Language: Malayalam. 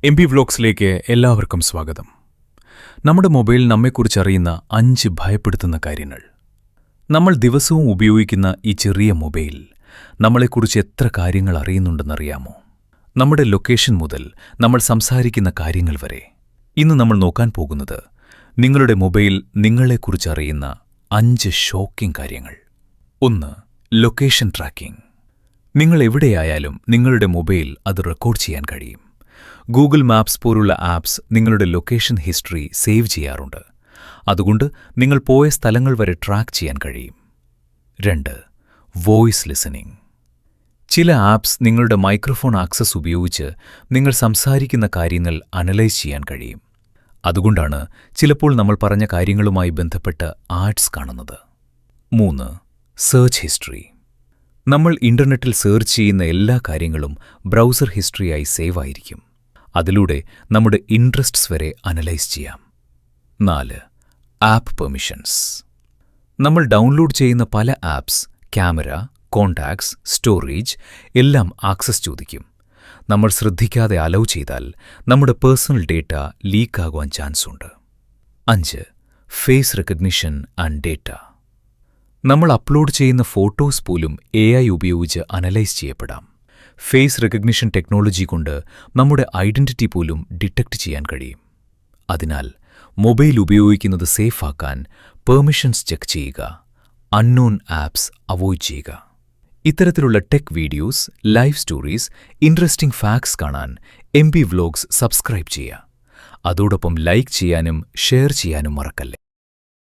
MP വ്ലോഗ്സിലേക്ക് എല്ലാവർക്കും സ്വാഗതം. നമ്മുടെ മൊബൈൽ നമ്മെക്കുറിച്ചറിയുന്ന 5 ഭയപ്പെടുത്തുന്ന കാര്യങ്ങൾ. നമ്മൾ ദിവസവും ഉപയോഗിക്കുന്ന ഈ ചെറിയ മൊബൈൽ നമ്മളെക്കുറിച്ച് എത്ര കാര്യങ്ങൾ അറിയുന്നുണ്ടെന്നറിയാമോ? നമ്മുടെ ലൊക്കേഷൻ മുതൽ നമ്മൾ സംസാരിക്കുന്ന കാര്യങ്ങൾ വരെ. ഇന്ന് നമ്മൾ നോക്കാൻ പോകുന്നത് നിങ്ങളുടെ മൊബൈൽ നിങ്ങളെക്കുറിച്ചറിയുന്ന 5 ഷോക്കിംഗ് കാര്യങ്ങൾ. 1. Location tracking. നിങ്ങൾ എവിടെയായാലും നിങ്ങളുടെ മൊബൈൽ അത് റെക്കോർഡ് ചെയ്യാൻ കഴിയും. ഗൂഗിൾ മാപ്സ് പോലുള്ള ആപ്സ് നിങ്ങളുടെ ലൊക്കേഷൻ ഹിസ്റ്ററി സേവ് ചെയ്യാറുണ്ട്. അതുകൊണ്ട് നിങ്ങൾ പോയ സ്ഥലങ്ങൾ വരെ ട്രാക്ക് ചെയ്യാൻ കഴിയും. 2. Voice listening. ചില ആപ്സ് നിങ്ങളുടെ മൈക്രോഫോൺ ആക്സസ് ഉപയോഗിച്ച് നിങ്ങൾ സംസാരിക്കുന്ന കാര്യങ്ങൾ അനലൈസ് ചെയ്യാൻ കഴിയും. അതുകൊണ്ടാണ് ചിലപ്പോൾ നമ്മൾ പറഞ്ഞ കാര്യങ്ങളുമായി ബന്ധപ്പെട്ട് ആഡ്സ് കാണുന്നത്. 3. Search history. നമ്മൾ ഇന്റർനെറ്റിൽ സെർച്ച് ചെയ്യുന്ന എല്ലാ കാര്യങ്ങളും ബ്രൗസർ ഹിസ്റ്ററിയായി സേവ് ആയിരിക്കും. അതിലൂടെ നമ്മുടെ ഇൻട്രസ്റ്റ്സ് വരെ അനലൈസ് ചെയ്യാം. 4. App permissions. നമ്മൾ ഡൗൺലോഡ് ചെയ്യുന്ന പല ആപ്സ് ക്യാമറ, കോണ്ടാക്ട്സ്, സ്റ്റോറേജ് എല്ലാം ആക്സസ് ചോദിക്കും. നമ്മൾ ശ്രദ്ധിക്കാതെ അലൗ ചെയ്താൽ നമ്മുടെ പേഴ്സണൽ ഡേറ്റ ലീക്കാകുവാൻ ചാൻസ് ഉണ്ട്. 5. Face recognition and data. നമ്മൾ അപ്ലോഡ് ചെയ്യുന്ന ഫോട്ടോസ് പോലും AI ഉപയോഗിച്ച് അനലൈസ് ചെയ്യപ്പെടാം. ഫേസ് റെക്കഗ്നിഷൻ ടെക്നോളജി കൊണ്ട് നമ്മുടെ ഐഡന്റിറ്റി പോലും ഡിറ്റക്ട് ചെയ്യാൻ കഴിയും. അതിനാൽ മൊബൈൽ ഉപയോഗിക്കുന്നത് സേഫാക്കാൻ പെർമിഷൻസ് ചെക്ക് ചെയ്യുക. അൺനോൺ ആപ്സ് അവോയ്ഡ് ചെയ്യുക. ഇത്തരത്തിലുള്ള tech videos, live stories, interesting facts കാണാൻ MP വ്ലോഗ്സ് സബ്സ്ക്രൈബ് ചെയ്യുക. അതോടൊപ്പം ലൈക്ക് ചെയ്യാനും ഷെയർ ചെയ്യാനും മറക്കല്ലേ.